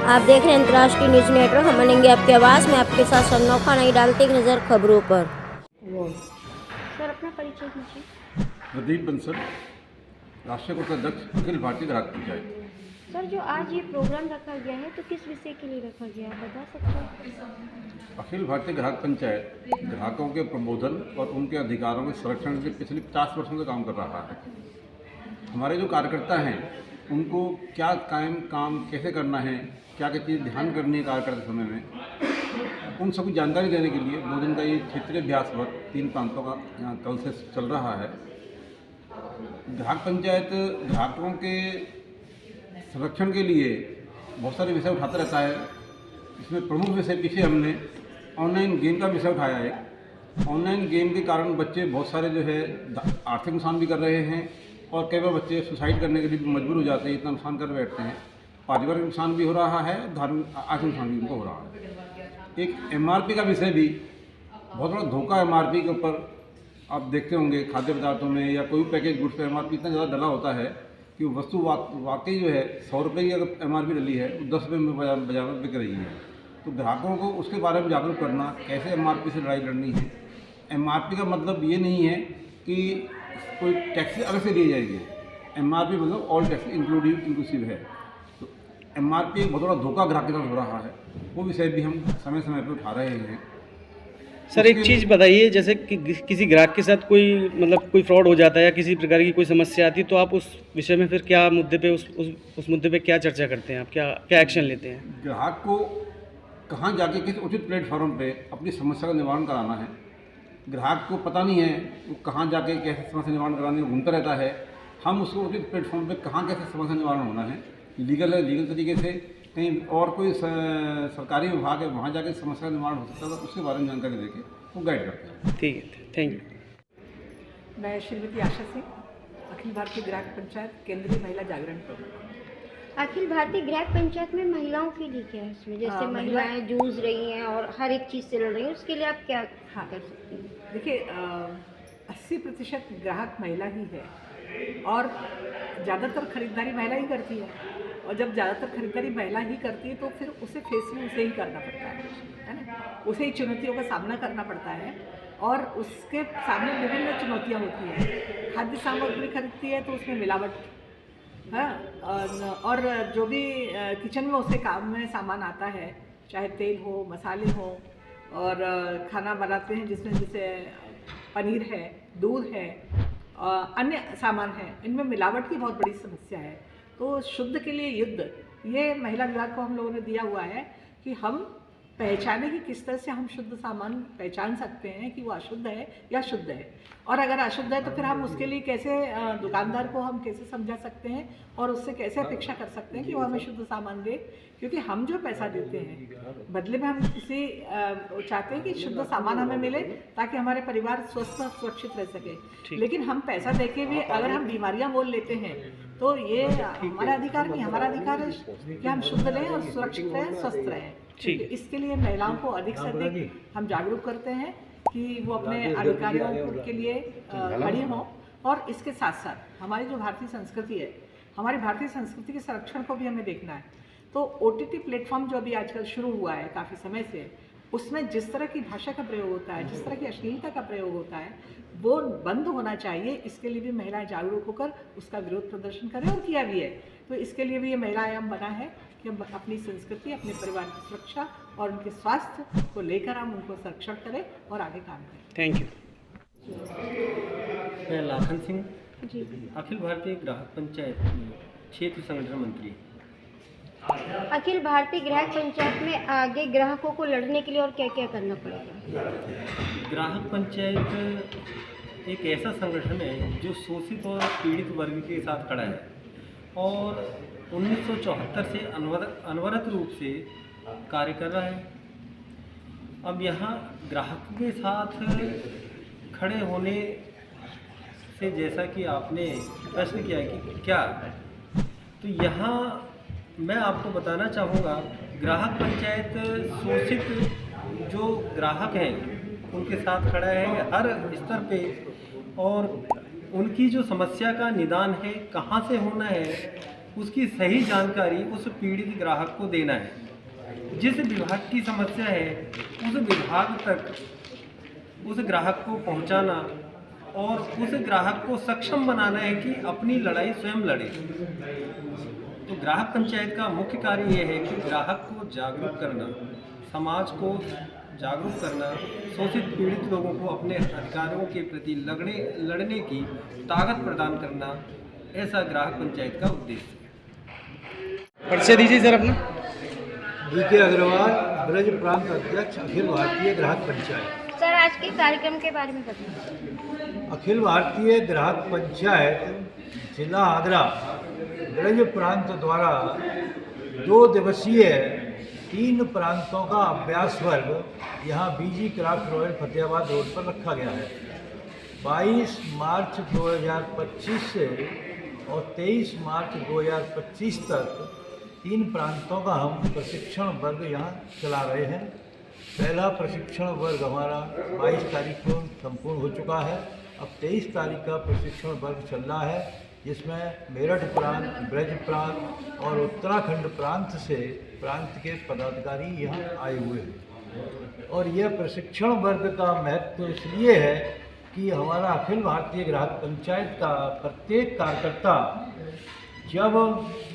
आप देख रहे हैं अंतर्राष्ट्रीय न्यूज नेटवर्क। हम बनेंगे आपकी आवाज़ में आपके साथ सन्नौखा नहीं डालते एक नज़र खबरों पर। सर अपना परिचय दीजिए। प्रदीप बंसल, राष्ट्रीय कोषाध्यक्ष अखिल भारतीय ग्राहक पंचायत। सर जो आज ये प्रोग्राम रखा गया है तो किस विषय के लिए रखा गया है, बता सकते हैं? अखिल भारतीय ग्राहक पंचायत ग्राहकों के प्रबोधन और उनके अधिकारों के संरक्षण के पिछले 50 वर्षों से काम कर रहा है। हमारे जो कार्यकर्ता हैं उनको क्या काम कैसे करना है, क्या क्या चीज़ ध्यान करनी है कार्य करते समय में, उन सबकी जानकारी देने के लिए 2 दिन का ये क्षेत्रीय अभ्यास वर्ग 3 प्रांतों का यहाँ कल से चल रहा है। ग्राहक पंचायत ग्राहकों के संरक्षण के लिए बहुत सारे विषय उठाता रहता है। इसमें प्रमुख विषय पीछे हमने ऑनलाइन गेम का विषय उठाया है। ऑनलाइन गेम के कारण बच्चे बहुत सारे जो है आर्थिक नुकसान भी कर रहे हैं और कई बार बच्चे सुसाइड करने के लिए भी मजबूर हो जाते हैं, इतना नुकसान कर बैठते हैं। पारिवारिक नुकसान भी हो रहा है, धार्मिक आर्थिक नुकसान भी उनको हो रहा है। एक MRP का विषय भी बहुत बड़ा धोखा MRP के ऊपर आप देखते होंगे खाद्य पदार्थों में या कोई पैकेज गुड्स पर MRP इतना ज़्यादा डला होता है कि वस्तु वाकई जो है 100 रुपये की अगर MRP डली है वो 10 रुपये में बाजार में बिक रही है। तो ग्राहकों को उसके बारे में जागरूक करना, कैसे MRP से लड़ाई लड़नी है। MRP का मतलब ये नहीं है कि कोई टैक्स अलग से दी जाएगी। MRP मतलब ऑल टैक्स इंक्लूसिव है। तो MRP एक बहुत बड़ा धोखा ग्राहक के साथ हो रहा है, वो विषय भी हम समय समय पर उठा रहे हैं। सर एक चीज़ बताइए, जैसे कि किसी ग्राहक के साथ कोई फ्रॉड हो जाता है या किसी प्रकार की कोई समस्या आती है तो आप उस विषय में फिर क्या मुद्दे पे उस मुद्दे पे क्या चर्चा करते हैं, आप क्या एक्शन लेते हैं? ग्राहक को कहाँ जाके किस उचित प्लेटफॉर्म पे अपनी समस्या का निवारण कराना है। ग्राहक को पता नहीं है वो कहाँ जाके कैसे समस्या निवारण कराने को घूमता रहता है। हम उसको उचित प्लेटफॉर्म पे कहाँ कैसे समस्या निवारण होना है, लीगल तरीके से, कहीं और कोई सरकारी विभाग है वहाँ जाके समस्या का निवारण हो सकता है, तो उसके बारे में जानकारी देके वो गाइड करते हैं। ठीक है, थैंक यू। मैं श्रीमती आशा सिंह, अखिल भारतीय ग्राहक पंचायत केंद्रीय महिला जागरण प्रमुख। अखिल भारतीय ग्राहक पंचायत में महिलाओं के लिए क्या है इसमें, जैसे महिलाएं जूझ रही हैं और हर एक चीज़ से लड़ रही हैं, उसके लिए आप क्या कर सकती हैं? देखिए 80% ग्राहक महिला ही है और ज़्यादातर खरीदारी महिला ही करती है। और जब ज़्यादातर खरीदारी महिला ही करती है तो फिर उसे फेस में उसे ही करना पड़ता है ना, उसे ही चुनौतियों का सामना करना पड़ता है और उसके सामने विभिन्न चुनौतियाँ होती हैं। खाद्य सामग्री खरीदती है तो उसमें मिलावट है और जो भी किचन में उसे काम में सामान आता है, चाहे तेल हो, मसाले हो और खाना बनाते हैं जिसमें जैसे पनीर है, दूध है, अन्य सामान है, इनमें मिलावट की बहुत बड़ी समस्या है। तो शुद्ध के लिए युद्ध, ये महिला विभाग को हम लोगों ने दिया हुआ है कि हम पहचाने कि किस तरह से हम शुद्ध सामान पहचान सकते हैं कि वो अशुद्ध है या शुद्ध है, और अगर अशुद्ध है तो फिर हम उसके लिए कैसे दुकानदार को हम कैसे समझा सकते हैं और उससे कैसे अपेक्षा कर सकते हैं कि वो हमें शुद्ध सामान दे, क्योंकि हम जो पैसा देते हैं बदले में हम किसी चाहते हैं कि शुद्ध सामान हमें मिले ताकि हमारे परिवार स्वस्थ और सुरक्षित रह सके। लेकिन हम पैसा देके भी अगर हम बीमारियां मोल लेते हैं तो ये हमारा अधिकार नहीं, हमारा अधिकार है कि हम शुद्ध रहें और सुरक्षित रहें, स्वस्थ रहें। इसके लिए महिलाओं को अधिक से अधिक हम जागरूक करते हैं कि वो अपने अधिकारियों के लिए खड़ी हों। और इसके साथ साथ हमारी जो भारतीय संस्कृति है, हमारी भारतीय संस्कृति के संरक्षण को भी हमें देखना है। तो OTT प्लेटफॉर्म जो अभी आजकल शुरू हुआ है काफ़ी समय से, उसमें जिस तरह की भाषा का प्रयोग होता है, जिस तरह की अश्लीलता का प्रयोग होता है, वो बंद होना चाहिए। इसके लिए भी महिलाएं जागरूक होकर उसका विरोध प्रदर्शन करें और किया भी है। तो इसके लिए भी ये महिला आयाम बना है कि हम अपनी संस्कृति, अपने परिवार की सुरक्षा और उनके स्वास्थ्य को लेकर हम उनको संरक्षण करें और आगे काम करें। Thank you. मैं लाखन सिंह, जी, अखिल भारतीय ग्राहक पंचायत क्षेत्र संगठन मंत्री। अखिल भारतीय ग्राहक पंचायत में आगे ग्राहकों को लड़ने के लिए और क्या क्या करना पड़ेगा? ग्राहक पंचायत एक ऐसा संगठन है जो शोषित और पीड़ित वर्ग के साथ खड़ा है और 1974 से अनवरत रूप से कार्य कर रहा है। अब यहाँ ग्राहकों के साथ खड़े होने से, जैसा कि आपने प्रश्न किया है कि क्या, तो यहाँ मैं आपको बताना चाहूँगा, ग्राहक पंचायत शोषित जो ग्राहक हैं उनके साथ खड़ा है हर स्तर पे और उनकी जो समस्या का निदान है कहाँ से होना है उसकी सही जानकारी उस पीड़ित ग्राहक को देना है। जिस विभाग की समस्या है उस विभाग तक उस ग्राहक को पहुंचाना और उस ग्राहक को सक्षम बनाना है कि अपनी लड़ाई स्वयं लड़े। तो ग्राहक पंचायत का मुख्य कार्य यह है कि ग्राहक को जागरूक करना, समाज को जागरूक करना, शोषित पीड़ित लोगों को अपने अधिकारों के प्रति लड़ने की ताकत प्रदान करना, ऐसा ग्राहक पंचायत का उद्देश्य है। परिचय दीजिए सर अपना। DK अग्रवाल, ब्रज प्रांत अध्यक्ष, अखिल भारतीय ग्राहक पंचायत। सर आज के कार्यक्रम के बारे में बताइए। अखिल भारतीय ग्राहक पंचायत जिला आगरा ब्रज प्रांत द्वारा 2 दिवसीय 3 प्रांतों का अभ्यास वर्ग यहाँ BG craft royal Fatehabad road पर रखा गया है। 22 मार्च 2025 से और 23 मार्च 2025 तक 3 प्रांतों का हम प्रशिक्षण वर्ग यहाँ चला रहे हैं। पहला प्रशिक्षण वर्ग हमारा 22 तारीख को संपूर्ण हो चुका है। अब 23 तारीख का प्रशिक्षण वर्ग चल रहा है, जिसमें मेरठ प्रांत, ब्रज प्रांत और उत्तराखंड प्रांत से प्रांत के पदाधिकारी यहाँ आए हुए हैं। और यह प्रशिक्षण वर्ग का महत्व इसलिए है कि हमारा अखिल भारतीय ग्राहक पंचायत का प्रत्येक कार्यकर्ता जब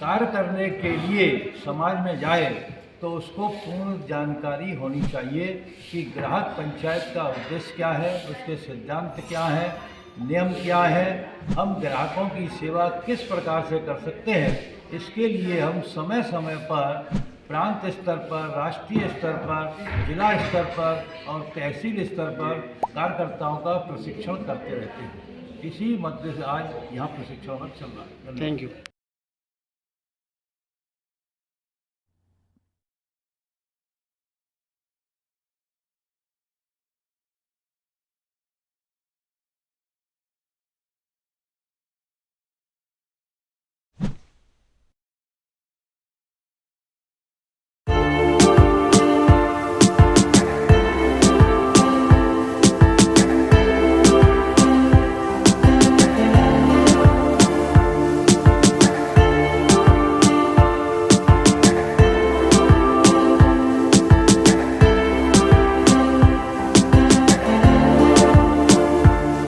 कार्य करने के लिए समाज में जाए तो उसको पूर्ण जानकारी होनी चाहिए कि ग्राहक पंचायत का उद्देश्य क्या है, उसके सिद्धांत क्या है, नियम क्या है, हम ग्राहकों की सेवा किस प्रकार से कर सकते हैं। इसके लिए हम समय समय पर प्रांत स्तर पर, राष्ट्रीय स्तर पर, जिला स्तर पर और तहसील स्तर पर कार्यकर्ताओं का प्रशिक्षण करते रहते हैं। इसी मध्य से आज यहाँ प्रशिक्षण चल रहा है। Thank you.